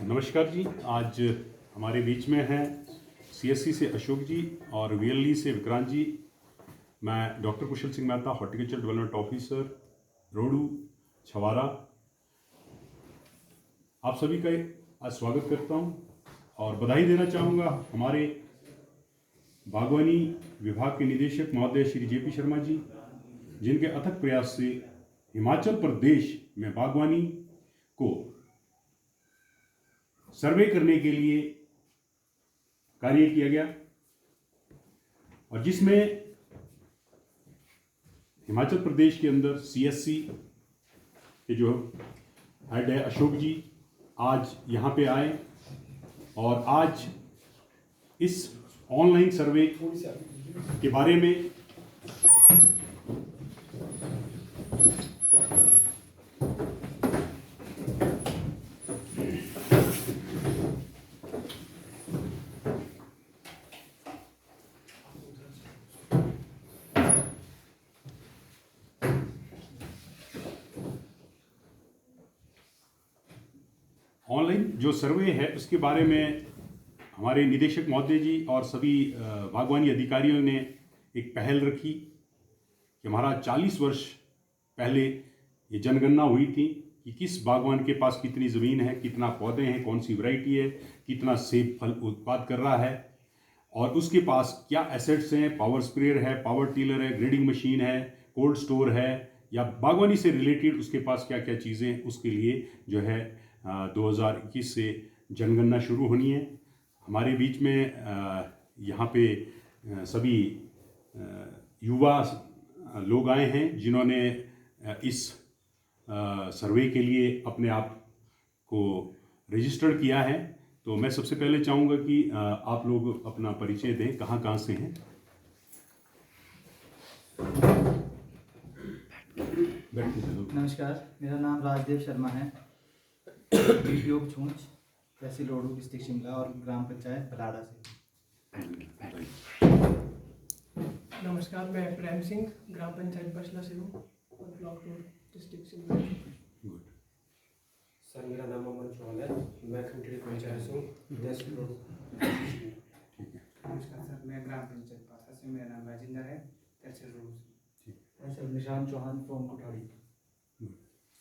नमस्कार जी। आज हमारे बीच में हैं सीएससी से अशोक जी और वीएलई से विक्रांत जी। मैं doctor Kushal Singh Mehta, horticulture development officer, Rohru, Chhawara, आप सभी का आज स्वागत करता हूं और बधाई देना चाहूँगा हमारे बागवानी विभाग के निदेशक महोदय श्री जेपी शर्मा जी, जिनके अथक प्रयास से हिमाचल प्रदेश में बागवानी को सर्वे करने के लिए कार्य किया गया और जिसमें हिमाचल प्रदेश के अंदर सीएससी के जो हेड है अशोक जी आज यहाँ पे आए और आज इस ऑनलाइन सर्वे के बारे में ऑनलाइन जो सर्वे है उसके बारे में हमारे निदेशक महोदय जी और सभी बागवानी अधिकारियों ने एक पहल रखी कि हमारा 40 वर्ष पहले ये जनगणना हुई थी कि किस बागवान के पास कितनी ज़मीन है, कितना पौधे हैं, कौन सी वैरायटी है, कितना सेब फल उत्पाद कर रहा है और उसके पास क्या एसेट्स हैं, पावर स्प्रेयर है, पावर टिलर है, ग्रेडिंग मशीन है, कोल्ड स्टोर है या बागवानी से रिलेटेड उसके पास क्या क्या चीज़ें हैं। उसके लिए जो है 2021 से जनगणना शुरू होनी है। हमारे बीच में यहाँ पे सभी युवा लोग आए हैं जिन्होंने इस सर्वे के लिए अपने आप को रजिस्टर्ड किया है। तो मैं सबसे पहले चाहूँगा कि आप लोग अपना परिचय दें, कहाँ कहाँ से हैं। नमस्कार, मेरा नाम राजदेव शर्मा है। योग छूंच, तहसील रोडू, डिस्ट्रिक्ट शिमला और ग्राम पंचायत बलाड़ा से। नमस्कार, मैं प्रेम सिंह, ग्राम पंचायत बसला से हूँ और block road, district Shimla. Good sir, मेरा नाम अमन चौहान है, मैं खंडड़ी पंचायत से हूँ, तहसील रोड। नमस्कार सर, मैं ग्राम पंचायत पासा से, मेरा नाम राजेंद्र है, तहसील रोड से। मैं सर निशांत चौहान फ्रॉम कोठारी।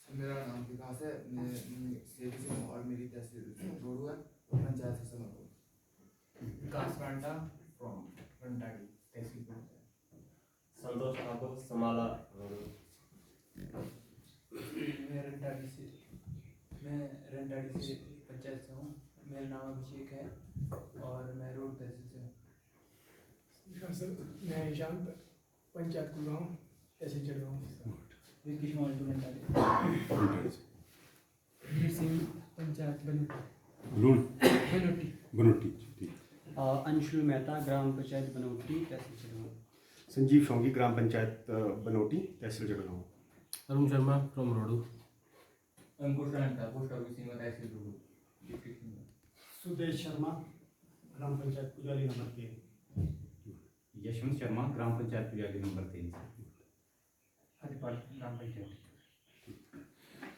मेरा नाम विकास है, मैं सेवी से हूँ और मेरी तहसील रोडू है, पंचायत से समझो। विकास पांडा फ्रॉम रंटाड़ी, तहसील पंचायत। संतोष ठाकुर, समाला। मैं रंटाड़ी से पंचायत से हूँ। मेरा नाम अभिषेक है और मैं रोड तहसील से हूँ। सर, मैं Ishan, panchayat Kulgaon, tehsil Jadgaon. Vicky Kumar Rantadi. Veer Singh, panchayat Banoti. Anshul Mehta, gram panchayat Banoti, tehsil Jadgaon. Sanjeev Shongi, gram panchayat Banoti, tehsil Jadgaon. Arun Sharma from Rohru. Ankush Rana, post office Singh, tehsil Rohru, district Shimla. Sudesh Sharma, gram panchayat Pujari number 3। Yashwant Sharma, gram panchayat Pujari number 3। Haripal, ग्राम पंचायत।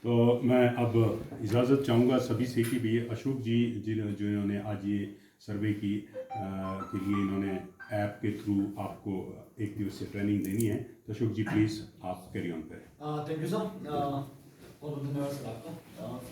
तो मैं अब इजाज़त चाहूँगा सभी से कि भी अशोक जी जिन्होंने आज ये सर्वे की के लिए इन्होंने ऐप के थ्रू आपको एक दिवसीय ट्रेनिंग देनी है। तो अशोक जी प्लीज़ आप कैरी ऑन करें। थैंक यू सर, बहुत धन्यवाद सर आपका।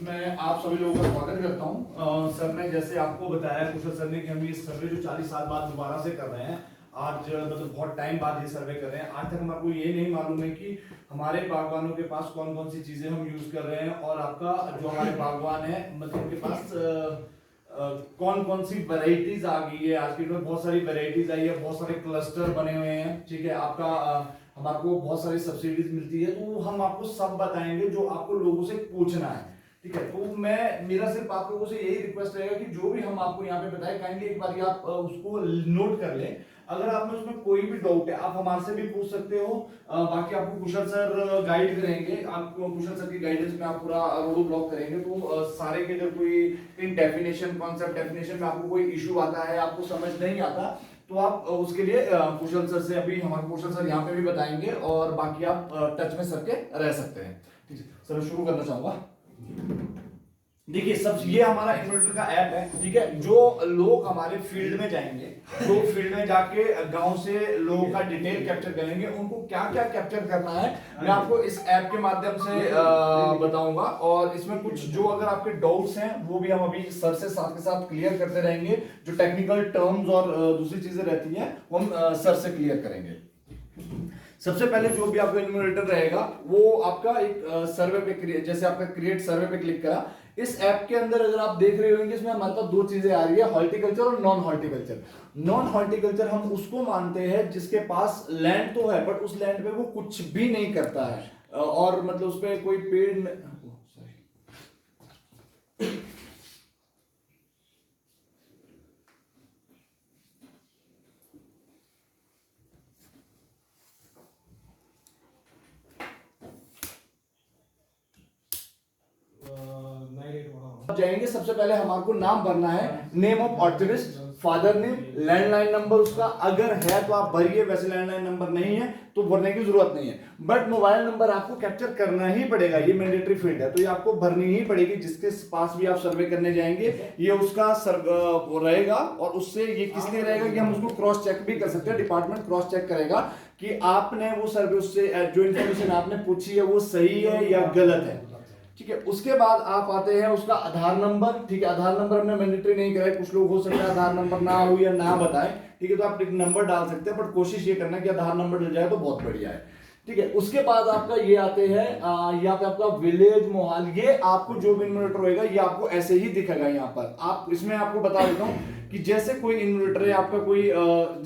मैं आप सभी लोगों का स्वागत करता हूँ। सर ने जैसे आपको बताया, कुशल सर ने, कि हम ये सर्वे जो 40 साल बाद दोबारा से कर रहे हैं, आज मतलब बहुत टाइम बाद ये सर्वे कर रहे हैं। आज तक हमारे को ये नहीं मालूम है कि हमारे बागवानों के पास कौन कौन सी चीजें हम यूज कर रहे हैं और आपका जो हमारे बागवान है मतलब उनके पास कौन कौन सी वैरायटीज आ गई है। आज की डेट में बहुत सारी वैरायटीज आई है, बहुत सारे क्लस्टर बने हुए हैं, ठीक है। आपका हमारे को बहुत सारी सब्सिडीज मिलती है, तो हम आपको सब बताएंगे जो आपको लोगों से पूछना है, ठीक है। तो मेरा सिर्फ आप लोगों से यही रिक्वेस्ट रहेगा कि जो भी हम आपको यहाँ पे बताएं, काइंडली एक बार आप उसको नोट कर लें। अगर आप में उसमें कोई भी डाउट है आप हमारे से भी पूछ सकते हो। बाकी आपको कुशल सर गाइड करेंगे, आपको कुशल सर की गाइडेंस में आप पूरा रोड ब्लॉक करेंगे। तो सारे के अगर कोई इन डेफिनेशन, कॉन्सेप्ट डेफिनेशन में आपको कोई इशू आता है, आपको समझ नहीं आता, तो आप उसके लिए कुशल सर से, अभी हमारे कुशल सर यहाँ पे भी बताएंगे और बाकी आप टच में सर के रह सकते हैं। ठीक है सर, शुरू करना चाहूंगा। देखिए सब ये हमारा इन्वर्टर का ऐप है, ठीक है। जो लोग हमारे फील्ड में जाएंगे, जो फील्ड में जाके गांव से लोगों का डिटेल कैप्चर करेंगे, उनको क्या क्या कैप्चर करना है मैं आपको इस ऐप के माध्यम से बताऊंगा। और इसमें कुछ जो अगर आपके डाउट्स हैं वो भी हम अभी सर से साथ के साथ क्लियर करते रहेंगे। जो टेक्निकल टर्म्स और दूसरी चीजें रहती हैं वो हम सर से क्लियर करेंगे। सबसे पहले जो भी आपका इन्वर्टर रहेगा वो आपका एक सर्वे पे जैसे आपका क्रिएट सर्वे पे क्लिक करा। इस ऐप के अंदर अगर आप देख रहे होंगे इसमें हमारे पास दो चीजें आ रही है, हॉर्टिकल्चर और नॉन हॉर्टिकल्चर। नॉन हॉर्टिकल्चर हम उसको मानते हैं जिसके पास लैंड तो है बट उस लैंड पे वो कुछ भी नहीं करता है और मतलब उस पर कोई पेड़ जाएंगे। सबसे पहले हमारे को नाम भरना है, name of orchardist, father name, landline number उसका अगर है तो आप भरिए, वैसे लैंडलाइन नंबर नहीं है तो भरने की जरूरत नहीं है। बट मोबाइल नंबर आपको कैप्चर करना ही पड़ेगा, ये मैंडेटरी फील्ड है तो ये आपको भरनी ही पड़ेगी। जिसके पास भी आप सर्वे करने जाएंगे ये उसका रहेगा और उससे ये किस लिए रहेगा कि हम उसको क्रॉस चेक भी कर सकते हैं। डिपार्टमेंट क्रॉस चेक करेगा कि आपने वो सर्वे उससे जो इन्फॉर्मेशन आपने पूछी है वो सही है या गलत है, ठीक है। उसके बाद आप आते हैं उसका आधार नंबर, ठीक है। आधार नंबर हमने मैंडेटरी नहीं कराया, कुछ लोग हो सकता है आधार नंबर ना हो या ना बताए, ठीक है। तो आप एक नंबर डाल सकते हैं बट कोशिश ये करना कि आधार नंबर डल जाए तो बहुत बढ़िया है, ठीक है। उसके बाद आपका ये आते हैं यहाँ पे आपका विलेज मोहाल। ये आपको जो भी इन्वर्टर होगा ये आपको ऐसे ही दिखेगा यहाँ पर। आप इसमें आपको बता देता हूँ कि जैसे कोई इन्वर्टर है आपका कोई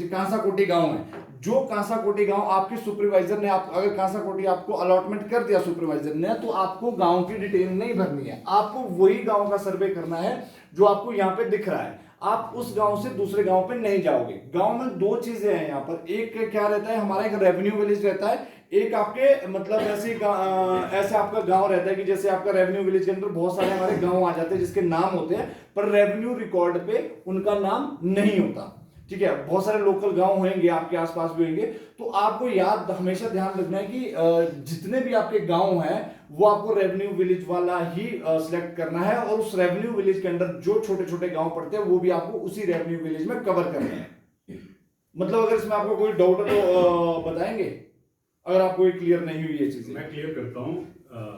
कांसाकोटी गांव है, जो कांसाकोटी गांव आपके सुपरवाइजर ने अगर कांसाकोटी आपको अलॉटमेंट कर दिया सुपरवाइजर ने तो आपको गांव की डिटेल नहीं भरनी है, आपको वही गांव का सर्वे करना है जो आपको यहाँ पे दिख रहा है। आप उस गांव से दूसरे गांव पे नहीं जाओगे। गांव में दो चीजें हैं यहाँ पर, एक क्या रहता है हमारा एक रेवेन्यू विलेज रहता है, एक आपके मतलब ऐसे आपका गांव रहता है कि जैसे आपका रेवेन्यू विलेज के अंदर बहुत सारे हमारे गांव आ जाते हैं जिसके नाम होते हैं पर रेवेन्यू रिकॉर्ड पे उनका नाम नहीं होता, ठीक है। बहुत सारे लोकल गांव होंगे आपके आसपास भी होंगे तो आपको याद हमेशा ध्यान रखना है कि जितने भी आपके गांव हैं वो आपको रेवेन्यू विलेज वाला ही सिलेक्ट करना है और उस रेवेन्यू विलेज के अंदर जो छोटे छोटे गांव पड़ते हैं वो भी आपको उसी रेवेन्यू विलेज में कवर करने हैं। मतलब अगर इसमें आपको कोई डाउट है तो बताएंगे अगर आपको क्लियर नहीं हुई ये चीजें। मैं क्लियर करता हूँ।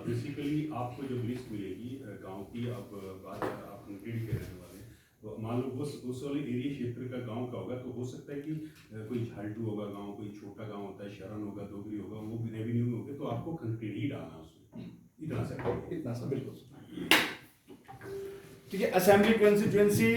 बेसिकली आपको जो लिस्ट मिलेगी गांव की, अब बात आप कंक्रीट के रहने वाले तो मान लो उस वाले एरिया क्षेत्र का गांव का होगा तो हो सकता है कि कोई झालटू होगा गांव, कोई छोटा गांव होता है, शरण होगा, दोगरी होगा, वो भी रेवेन्यू में होगा तो आपको कंक्रीट ही डालना उसमें, इतना सा बिल्कुल ठीक है। असेंबली कॉन्स्टिट्यूएंसी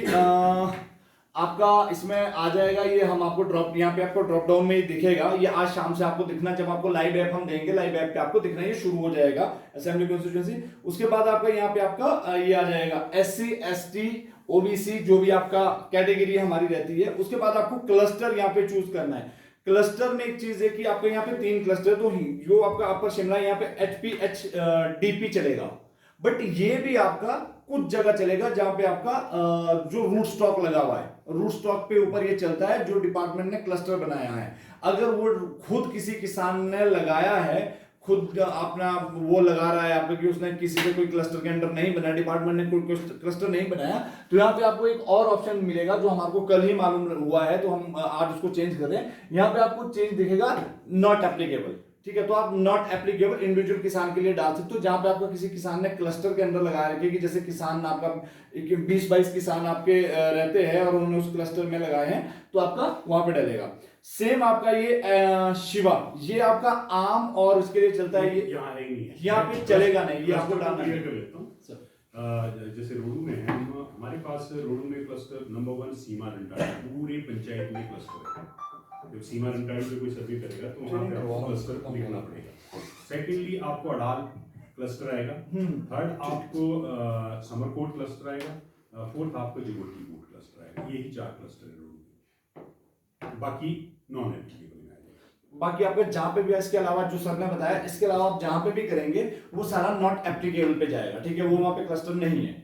आपका इसमें आ जाएगा, ये हम आपको ड्रॉप यहाँ पे आपको ड्रॉप डाउन में ही दिखेगा। ये आज शाम से आपको दिखना, जब आपको लाइव ऐप हम देंगे लाइव ऐप पे आपको दिखना ये शुरू हो जाएगा असेंबली कॉन्स्टिट्यूएंसी। उसके बाद आपका यहाँ पे आपका ये आ जाएगा SC ST OBC जो भी आपका कैटेगरी हमारी रहती है। उसके बाद आपको क्लस्टर यहाँ पे चूज करना है। क्लस्टर में एक चीज है कि आपके यहाँ पे 3 क्लस्टर तो जो आपका शिमला यहाँ पे HP HDP चलेगा बट ये भी आपका कुछ जगह चलेगा जहां पे आपका जो रूट स्टॉक लगा हुआ है, रूट स्टॉक पे ऊपर ये चलता है जो डिपार्टमेंट ने क्लस्टर बनाया है। अगर वो खुद किसी किसान ने लगाया है, खुद अपना वो लगा रहा है आपका कि उसने किसी से कोई क्लस्टर के अंडर नहीं बनाया, डिपार्टमेंट ने कोई क्लस्टर नहीं बनाया तो यहाँ पे आपको एक और ऑप्शन मिलेगा जो हमारे कल ही मालूम हुआ है तो हम आज उसको चेंज कर रहे हैं। यहाँ पे आपको चेंज दिखेगा नॉट एप्लीकेबल, ठीक है। तो आप नॉट एप्लीकेबल इंडिविजुअल किसान के लिए डाल सकते हो जहां पे आपका किसी किसान ने क्लस्टर के अंदर लगा रखे कि जैसे किसान आपका 20-22 किसान आपके रहते हैं और उन्होंने उस क्लस्टर में लगाए हैं तो आपका वहां पे डलेगा। सेम आपका ये शिवा ये आपका आम और उसके लिए चलता है, ये यहाँ है नहीं है, यहाँ पे चलेगा नहीं, ये आपको डालना क्लियर कर लेता हूँ। जैसे रोडू में है, हमारे पास रोडू में क्लस्टर नंबर 1 सीमा रंटाड़ी, पूरी पंचायत में क्लस्टर है। जब सीमा रंटाड़ी पे कोई सर्वे करेगा तो वहाँ पे आपको क्लस्टर लिखना पड़ेगा। सेकेंडली आपको अडाल क्लस्टर आएगा, थर्ड आपको समरकोट क्लस्टर आएगा, फोर्थ आपको जिगोटी कोट क्लस्टर आएगा। यही 4 क्लस्टर है रोड में, बाकी नॉन एप्लीकेबल में आएगा। बाकी आपका जहां पे भी इसके अलावा जो सर ने बताया इसके अलावा आप जहां पे भी करेंगे वो सारा नॉट एप्लीकेबल पे जाएगा, ठीक है। वो वहां पे क्लस्टर नहीं है।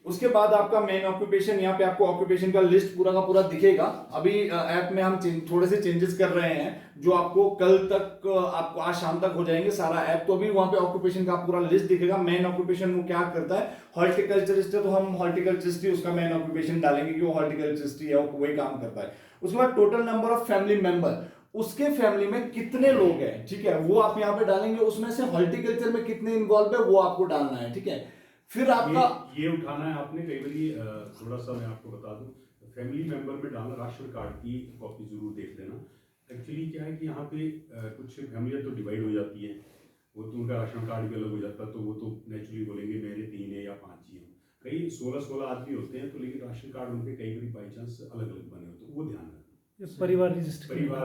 उसके बाद आपका मेन ऑक्यूपेशन, यहाँ पे आपको ऑक्यूपेशन का लिस्ट पूरा का पूरा दिखेगा। अभी ऐप में हम थोड़े से चेंजेस कर रहे हैं जो आपको कल तक, आपको आज शाम तक हो जाएंगे सारा ऐप। तो अभी वहां पे ऑक्यूपेशन का पूरा लिस्ट दिखेगा। मेन ऑक्यूपेशन वो क्या करता है, हॉर्टिकल्चरिस्ट है तो हम हॉर्टिकल्चरिस्ट ही उसका मेन ऑक्यूपेशन डालेंगे कि वो हॉर्टिकल्चरिस्ट ही है, वही काम करता है। उसके बाद total number of family member, उसके फैमिली में कितने लोग हैं, ठीक है, वो आप यहाँ पे डालेंगे। उसमें से हॉर्टिकल्चर में कितने इन्वॉल्व है वो आपको डालना है, ठीक है। फिर आपका ये उठाना है आपने कई बार। थोड़ा सा मैं आपको बता दूं, फैमिली मेंबर में डालना, राशन कार्ड की कॉपी जरूर देख लेना। एक्चुअली क्या है कि यहाँ पे कुछ फैमिलियाँ तो डिवाइड हो जाती है, वो तो उनका राशन कार्ड भी अलग हो जाता है, तो वो तो नेचुरली बोलेंगे मेरे 3 है या 5 ही हैं। कई 16 आदमी होते हैं, तो लेकिन राशन कार्ड उनके कई बार बाई चांस अलग अलग बने होते हैं, वो ध्यान रखना। परिवार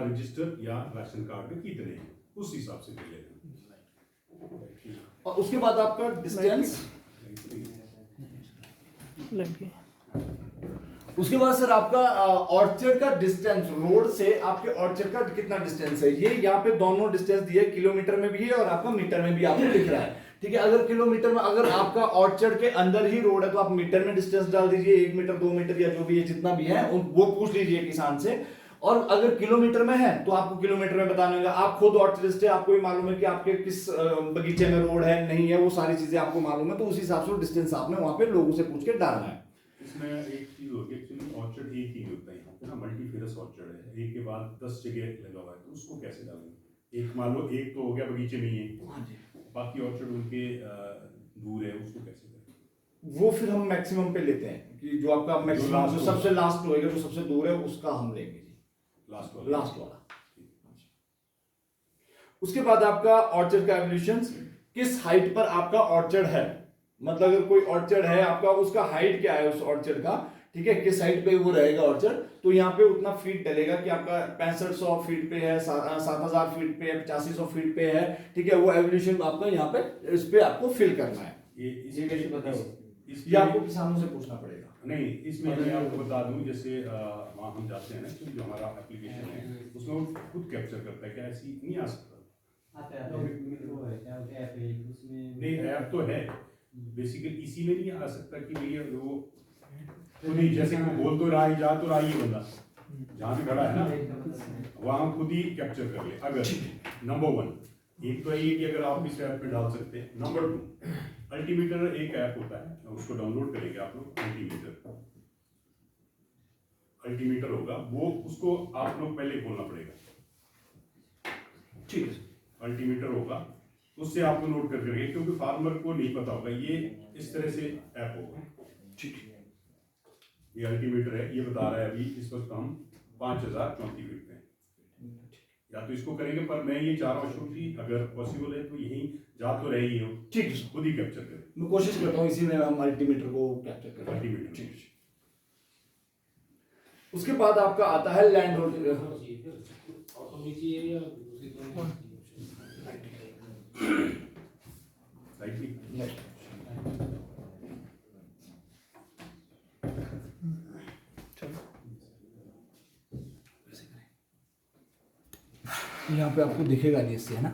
रजिस्टर या राशन कार्ड में कितने हैं उस हिसाब से ले लेना। और उसके बाद आपका डिस्टेंस, उसके बाद सर आपका ऑर्चर्ड का डिस्टेंस, रोड से आपके ऑर्चर्ड का कितना डिस्टेंस है, ये यहाँ पे दोनों डिस्टेंस दिए, किलोमीटर में भी है और आपका मीटर में भी आपको दिख रहा है, ठीक है। अगर किलोमीटर में, अगर आपका ऑर्चर्ड के अंदर ही रोड है तो आप मीटर में डिस्टेंस डाल दीजिए, 1 मीटर 2 मीटर या जो भी है जितना भी है वो पूछ लीजिए किसान से। और अगर किलोमीटर में है तो आपको किलोमीटर में बताना होगा। आप खुद ऑर्चरिस्ट है, आपको भी मालूम है कि आपके किस बगीचे में रोड है नहीं है, वो सारी चीजें आपको मालूम है, तो उस हिसाब से डिस्टेंस आपने वहां पे लोगों से पूछ के डालना है। इसमें एक चीज होगी, एक्चुअली ऑर्चर्ड एक ही होता है यहाँ पे ना, मल्टीफेरस ऑर्चर्ड है, एक के बाद 10 जगह लगा हुआ है, तो उसको कैसे डालेंगे। एक मान लो एक तो हो गया बगीचे में ही है, बाकी ऑर्चर्ड उनके दूर है, उसको कैसे करें। वो फिर हम मैक्सिमम पे लेते हैं कि जो आपका मैक्सिमम, जो सबसे लास्ट होएगा, जो सबसे दूर है उसका हम लेंगे जी, लास्ट वाला। उसके बाद आपका ऑर्चर्ड का एवोल्यूशन, किस हाइट पर आपका ऑर्चर्ड है, मतलब अगर कोई ऑर्चर्ड है आपका, उसका हाइट क्या है उस ऑर्चर्ड का, ठीक है, किस हाइट पे वो रहेगा ऑर्चर्ड, तो यहाँ पे उतना फीट डलेगा कि आपका 6500 फीट पे है, 7000 फीट पे है, 8500 फीट पे है, ठीक है। वो एवोल्यूशन आपका यहाँ पे इस पे आपको फिल करना है। ये कैसे बताओ, ये आपको किसानों से पूछना पड़ेगा। नहीं, इसमें मैं आपको बता दूं, जैसे वहाँ हम जाते हैं ना, तो जो हमारा एप्लीकेशन है उसमें वो खुद कैप्चर करता है, क्या ऐसी नहीं आ सकता। नहीं, ऐप तो है, बेसिकली इसी में नहीं आ सकता कि भैया वो खुद ही, जैसे कि बोल तो रहा ही, जा तो रहा ही बंदा जहाँ पे खड़ा है ना, वहाँ खुद ही कैप्चर कर ले। अगर नंबर 1, एक तो ये कि अगर आप इस ऐप में डाल सकते हैं। नंबर 2, अल्टीमीटर एक ऐप होता है, उसको डाउनलोड करेंगे आप लोग। अल्टीमीटर होगा वो, उसको आप लोग पहले खोलना पड़ेगा, ठीक है। अल्टीमीटर होगा, उससे आपको नोट कर करेंगे, क्योंकि फार्मर को नहीं पता होगा, ये इस तरह से ऐप होगा, ठीक है। ये अल्टीमीटर है, ये बता रहा है अभी इस वक्त हम 5034 फीट पे हैं, या तो इसको करेंगे, पर मैं ये चाह रहा हूँ कि अगर पॉसिबल है तो यही जा तो रही हो, ठीक है, खुद ही कैप्चर करें। मैं कोशिश करता हूँ इसी में हम अल्टीमीटर को कैप्चर करें। अल्टीमीटर, ठीक है। उसके बाद आपका आता है लैंड रोड, यहाँ पे आपको दिखेगा नहीं इससे, है ना।